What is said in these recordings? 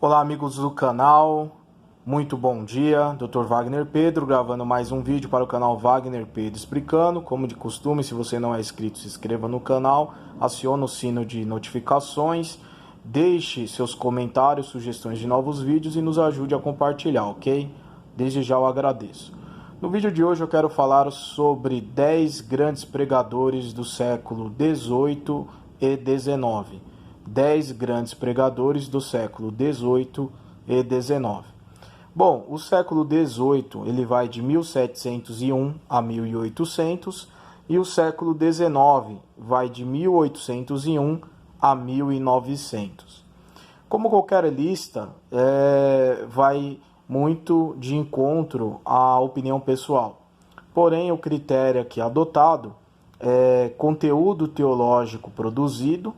Olá, amigos do canal, muito bom dia, Dr. Wagner Pedro gravando mais um vídeo para o canal Wagner Pedro Explicando. Como de costume, se você não é inscrito, se inscreva no canal, acione o sino de notificações, deixe seus comentários, sugestões de novos vídeos e nos ajude a compartilhar, ok? Desde já eu agradeço. No vídeo de hoje eu quero falar sobre 10 grandes pregadores do século XVIII e XIX. 10 grandes pregadores do século XVIII e XIX. Bom, o século XVIII ele vai de 1701 a 1800 e o século XIX vai de 1801 a 1900. Como qualquer lista, vai muito de encontro à opinião pessoal. Porém, o critério aqui adotado é conteúdo teológico produzido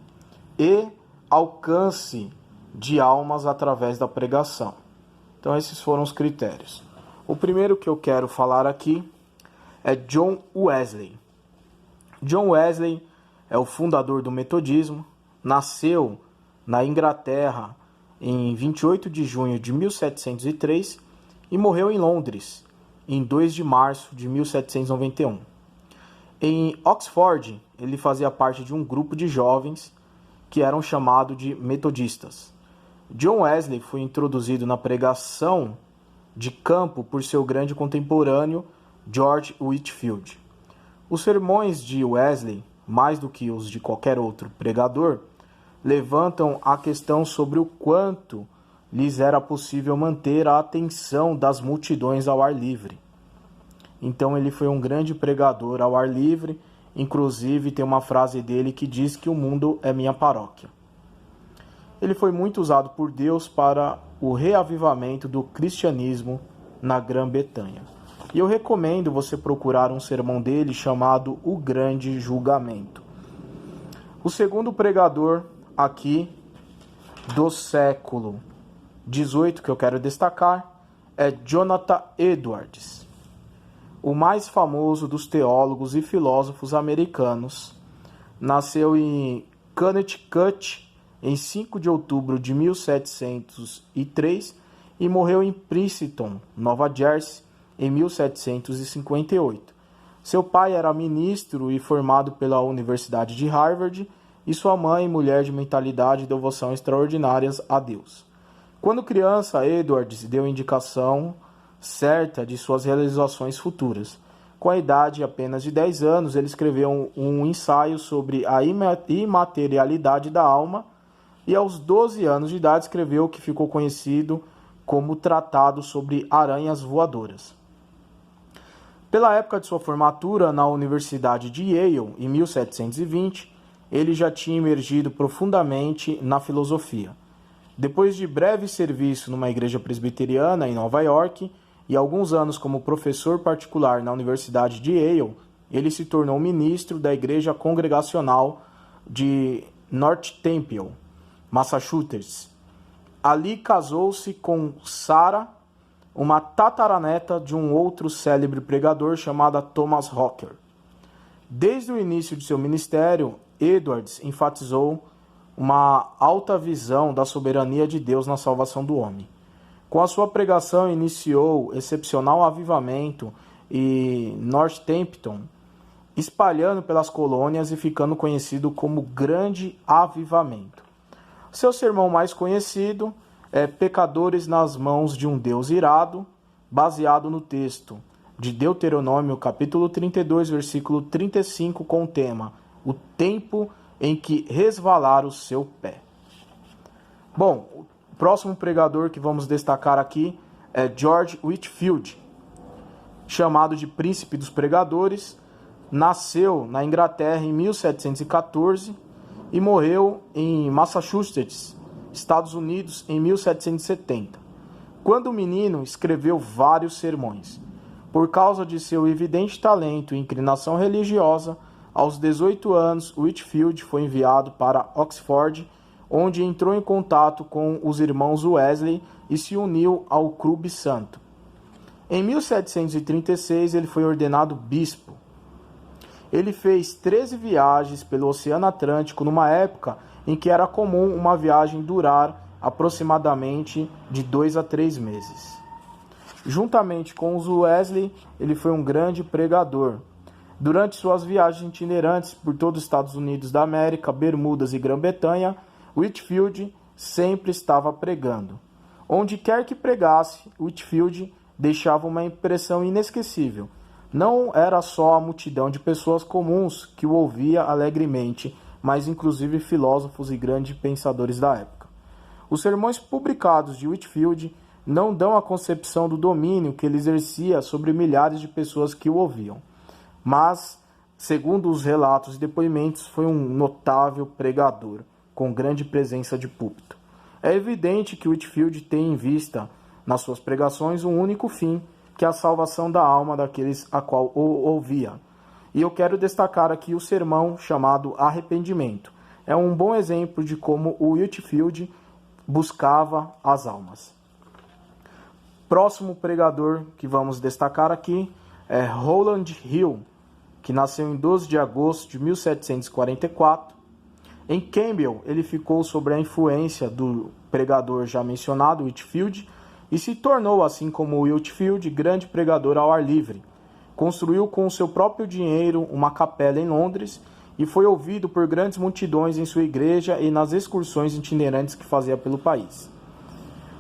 e alcance de almas através da pregação. Então esses foram os critérios. O primeiro que eu quero falar aqui é John Wesley. John Wesley é o fundador do metodismo, nasceu na Inglaterra em 28 de junho de 1703 e morreu em Londres em 2 de março de 1791. Em Oxford, ele fazia parte de um grupo de jovens que eram chamados de metodistas. John Wesley foi introduzido na pregação de campo por seu grande contemporâneo George Whitefield. Os sermões de Wesley, mais do que os de qualquer outro pregador, levantam a questão sobre o quanto lhes era possível manter a atenção das multidões ao ar livre. Então ele foi um grande pregador ao ar livre. Inclusive tem uma frase dele que diz que o mundo é minha paróquia. Ele foi muito usado por Deus para o reavivamento do cristianismo na Grã-Bretanha. E eu recomendo você procurar um sermão dele chamado O Grande Julgamento. O segundo pregador aqui do século XVIII que eu quero destacar é Jonathan Edwards. O mais famoso dos teólogos e filósofos americanos, nasceu em Connecticut em 5 de outubro de 1703 e morreu em Princeton, Nova Jersey, em 1758. Seu pai era ministro e formado pela Universidade de Harvard, e sua mãe, mulher de mentalidade e devoção extraordinárias a Deus. Quando criança, Edwards deu indicação certa de suas realizações futuras. Com a idade apenas de 10 anos, ele escreveu um ensaio sobre a imaterialidade da alma e aos 12 anos de idade escreveu o que ficou conhecido como Tratado sobre Aranhas Voadoras. Pela época de sua formatura na Universidade de Yale, em 1720, ele já tinha emergido profundamente na filosofia. Depois de breve serviço numa igreja presbiteriana em Nova York, e alguns anos como professor particular na Universidade de Yale, ele se tornou ministro da Igreja Congregacional de North Temple, Massachusetts. Ali casou-se com Sarah, uma tataraneta de um outro célebre pregador chamado Thomas Rocker. Desde o início de seu ministério, Edwards enfatizou uma alta visão da soberania de Deus na salvação do homem. Com a sua pregação iniciou excepcional avivamento em Northampton, espalhando pelas colônias e ficando conhecido como Grande Avivamento. Seu sermão mais conhecido é Pecadores nas mãos de um Deus irado, baseado no texto de Deuteronômio capítulo 32, versículo 35, com o tema O tempo em que resvalar o seu pé. Bom, o próximo pregador que vamos destacar aqui é George Whitefield, chamado de Príncipe dos Pregadores. Nasceu na Inglaterra em 1714 e morreu em Massachusetts, Estados Unidos, em 1770. Quando menino, escreveu vários sermões. Por causa de seu evidente talento e inclinação religiosa, aos 18 anos, Whitefield foi enviado para Oxford, onde entrou em contato com os irmãos Wesley e se uniu ao Clube Santo. Em 1736, ele foi ordenado bispo. Ele fez 13 viagens pelo Oceano Atlântico numa época em que era comum uma viagem durar aproximadamente de 2 a 3 meses. Juntamente com os Wesley, ele foi um grande pregador. Durante suas viagens itinerantes por todos os Estados Unidos da América, Bermudas e Grã-Bretanha, Whitefield sempre estava pregando. Onde quer que pregasse, Whitefield deixava uma impressão inesquecível. Não era só a multidão de pessoas comuns que o ouvia alegremente, mas inclusive filósofos e grandes pensadores da época. Os sermões publicados de Whitefield não dão a concepção do domínio que ele exercia sobre milhares de pessoas que o ouviam. Mas, segundo os relatos e depoimentos, foi um notável pregador, com grande presença de púlpito. É evidente que Whitefield tem em vista, nas suas pregações, um único fim, que é a salvação da alma daqueles a qual o ouvia. E eu quero destacar aqui o sermão chamado Arrependimento. É um bom exemplo de como o Whitefield buscava as almas. Próximo pregador que vamos destacar aqui é Rowland Hill, que nasceu em 12 de agosto de 1744. Em Campbell, ele ficou sob a influência do pregador já mencionado, Whitefield, e se tornou, assim como Whitefield, grande pregador ao ar livre. Construiu com seu próprio dinheiro uma capela em Londres e foi ouvido por grandes multidões em sua igreja e nas excursões itinerantes que fazia pelo país.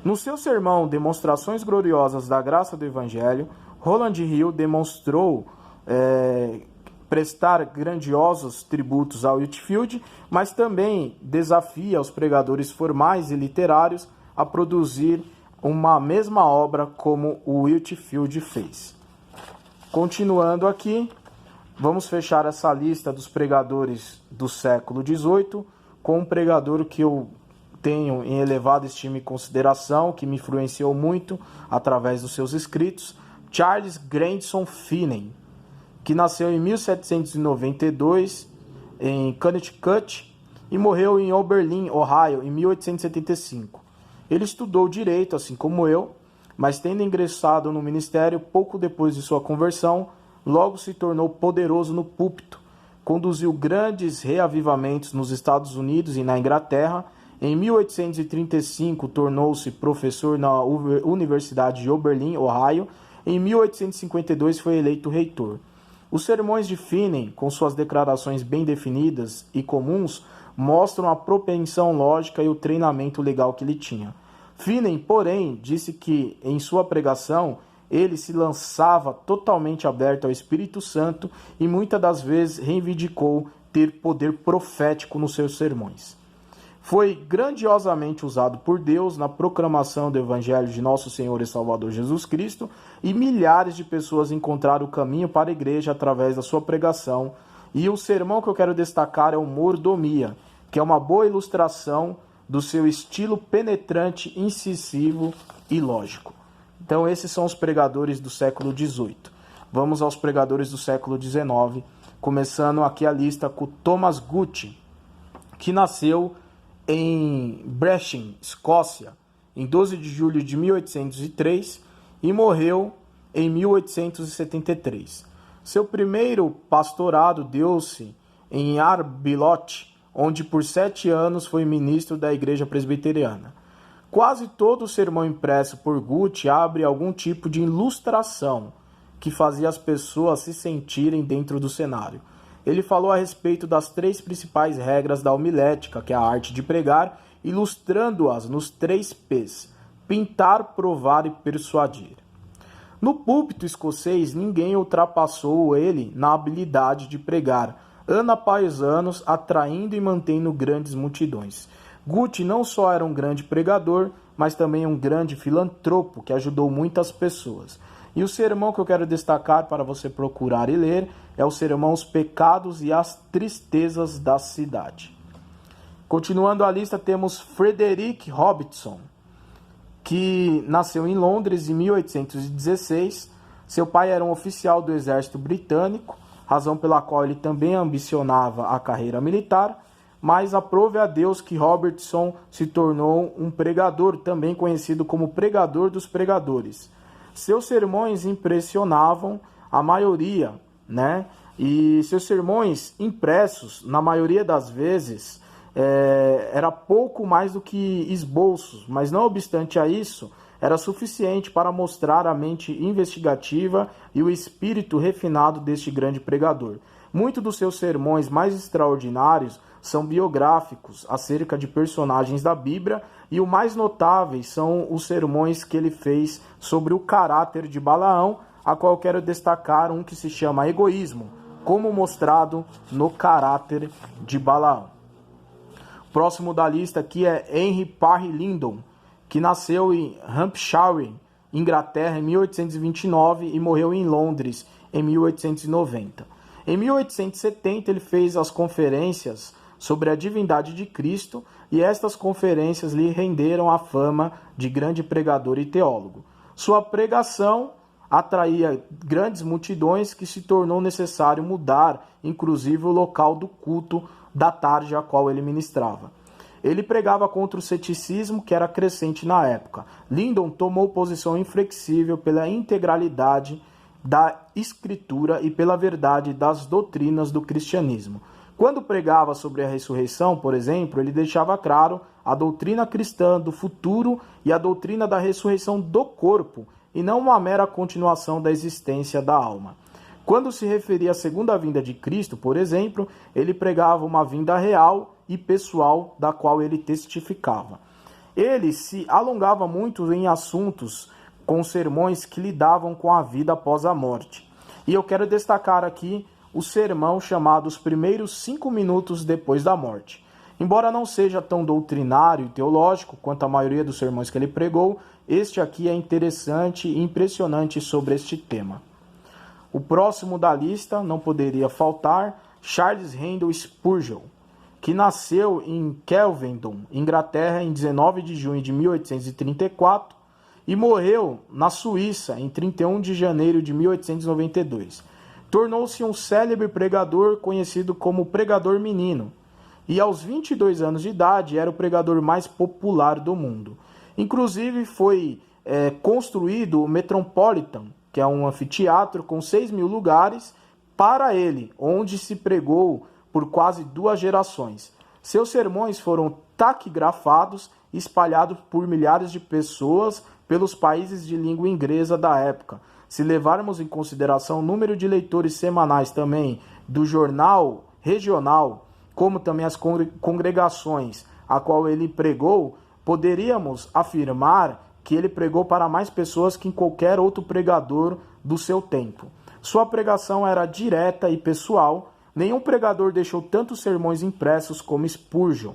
No seu sermão Demonstrações Gloriosas da Graça do Evangelho, Rowland Hill demonstrou prestar grandiosos tributos ao Whitefield, mas também desafia os pregadores formais e literários a produzir uma mesma obra como o Whitefield fez. Continuando aqui, vamos fechar essa lista dos pregadores do século XVIII com um pregador que eu tenho em elevada estima e consideração, que me influenciou muito através dos seus escritos, Charles Grandison Finney, que nasceu em 1792 em Connecticut e morreu em Oberlin, Ohio, em 1875. Ele estudou direito, assim como eu, mas tendo ingressado no ministério pouco depois de sua conversão, logo se tornou poderoso no púlpito, conduziu grandes reavivamentos nos Estados Unidos e na Inglaterra. Em 1835, tornou-se professor na Universidade de Oberlin, Ohio. Em 1852, foi eleito reitor. Os sermões de Finney, com suas declarações bem definidas e comuns, mostram a propensão lógica e o treinamento legal que ele tinha. Finney, porém, disse que, em sua pregação, ele se lançava totalmente aberto ao Espírito Santo e muitas das vezes reivindicou ter poder profético nos seus sermões. Foi grandiosamente usado por Deus na proclamação do Evangelho de Nosso Senhor e Salvador Jesus Cristo, e milhares de pessoas encontraram o caminho para a igreja através da sua pregação. E o sermão que eu quero destacar é o Mordomia, que é uma boa ilustração do seu estilo penetrante, incisivo e lógico. Então esses são os pregadores do século XVIII. Vamos aos pregadores do século XIX, começando aqui a lista com Thomas Guth, que nasceu em Brechin, Escócia, em 12 de julho de 1803 e morreu em 1873. Seu primeiro pastorado deu-se em Arbroath, onde por 7 anos foi ministro da Igreja Presbiteriana. Quase todo o sermão impresso por Guth abre algum tipo de ilustração que fazia as pessoas se sentirem dentro do cenário. Ele falou a respeito das 3 principais regras da homilética, que é a arte de pregar, ilustrando-as nos 3 P's: pintar, provar e persuadir. No púlpito escocês, ninguém ultrapassou ele na habilidade de pregar, ano após ano, atraindo e mantendo grandes multidões. Guth não só era um grande pregador, mas também um grande filantropo que ajudou muitas pessoas. E o sermão que eu quero destacar para você procurar e ler é o sermão Os Pecados e as Tristezas da Cidade. Continuando a lista, temos Frederick Robertson, que nasceu em Londres em 1816. Seu pai era um oficial do exército britânico, razão pela qual ele também ambicionava a carreira militar, mas aprove a Deus que Robertson se tornou um pregador, também conhecido como pregador dos pregadores. Seus sermões impressionavam a maioria, né? E seus sermões impressos, na maioria das vezes, era pouco mais do que esboços, mas não obstante a isso, era suficiente para mostrar a mente investigativa e o espírito refinado deste grande pregador. Muitos dos seus sermões mais extraordinários são biográficos acerca de personagens da Bíblia, e o mais notáveis são os sermões que ele fez sobre o caráter de Balaão, a qual quero destacar um que se chama Egoísmo, como mostrado no caráter de Balaão. Próximo da lista aqui é Henry Parry Lyndon, que nasceu em Hampshire, Inglaterra, em 1829 e morreu em Londres em 1890. Em 1870 ele fez as conferências sobre a divindade de Cristo, e estas conferências lhe renderam a fama de grande pregador e teólogo. Sua pregação atraía grandes multidões, que se tornou necessário mudar, inclusive, o local do culto da tarde a qual ele ministrava. Ele pregava contra o ceticismo, que era crescente na época. Lyndon tomou posição inflexível pela integralidade da Escritura e pela verdade das doutrinas do cristianismo. Quando pregava sobre a ressurreição, por exemplo, ele deixava claro a doutrina cristã do futuro e a doutrina da ressurreição do corpo, e não uma mera continuação da existência da alma. Quando se referia à segunda vinda de Cristo, por exemplo, ele pregava uma vinda real e pessoal, da qual ele testificava. Ele se alongava muito em assuntos com sermões que lidavam com a vida após a morte. E eu quero destacar aqui o sermão chamado Os Primeiros 5 Minutos Depois da Morte. Embora não seja tão doutrinário e teológico quanto a maioria dos sermões que ele pregou, este aqui é interessante e impressionante sobre este tema. O próximo da lista não poderia faltar Charles Haddon Spurgeon, que nasceu em Kelvedon, Inglaterra, em 19 de junho de 1834 e morreu na Suíça em 31 de janeiro de 1892. Tornou-se um célebre pregador conhecido como pregador menino, e aos 22 anos de idade era o pregador mais popular do mundo. Inclusive foi construído o Metropolitan, que é um anfiteatro com 6.000 lugares para ele, onde se pregou por quase 2 gerações. Seus sermões foram taquigrafados e espalhados por milhares de pessoas pelos países de língua inglesa da época. Se levarmos em consideração o número de leitores semanais também do jornal regional, como também as congregações a qual ele pregou, poderíamos afirmar que ele pregou para mais pessoas que qualquer outro pregador do seu tempo. Sua pregação era direta e pessoal. Nenhum pregador deixou tantos sermões impressos como Spurgeon.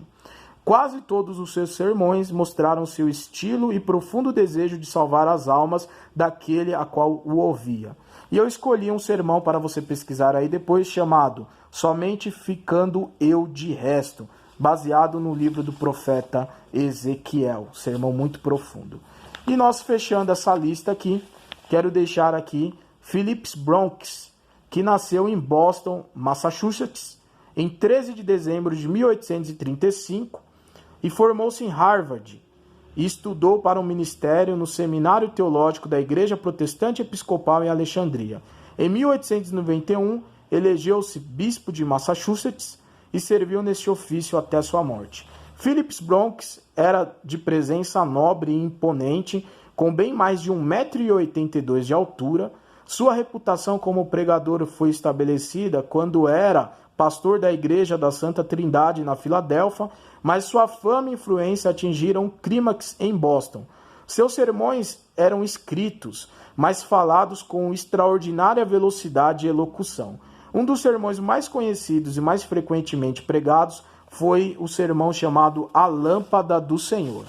Quase todos os seus sermões mostraram seu estilo e profundo desejo de salvar as almas daquele a qual o ouvia. E eu escolhi um sermão para você pesquisar aí depois, chamado Somente Ficando Eu de Resto, baseado no livro do profeta Ezequiel. Sermão muito profundo. E nós, fechando essa lista aqui, quero deixar aqui Phillips Bronx, que nasceu em Boston, Massachusetts, em 13 de dezembro de 1835, e formou-se em Harvard, e estudou para um ministério no Seminário Teológico da Igreja Protestante Episcopal em Alexandria. Em 1891, elegeu-se bispo de Massachusetts e serviu nesse ofício até sua morte. Phillips Bronx era de presença nobre e imponente, com bem mais de 1,82 m de altura. Sua reputação como pregador foi estabelecida quando era pastor da Igreja da Santa Trindade na Filadélfia, mas sua fama e influência atingiram clímax em Boston. Seus sermões eram escritos, mas falados com extraordinária velocidade e elocução. Um dos sermões mais conhecidos e mais frequentemente pregados foi o sermão chamado A Lâmpada do Senhor.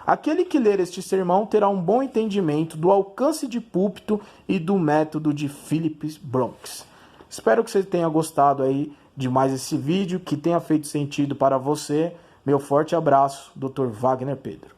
Aquele que ler este sermão terá um bom entendimento do alcance de púlpito e do método de Phillips Bronx. Espero que você tenha gostado aí de mais esse vídeo, que tenha feito sentido para você. Meu forte abraço, Dr. Wagner Pedro.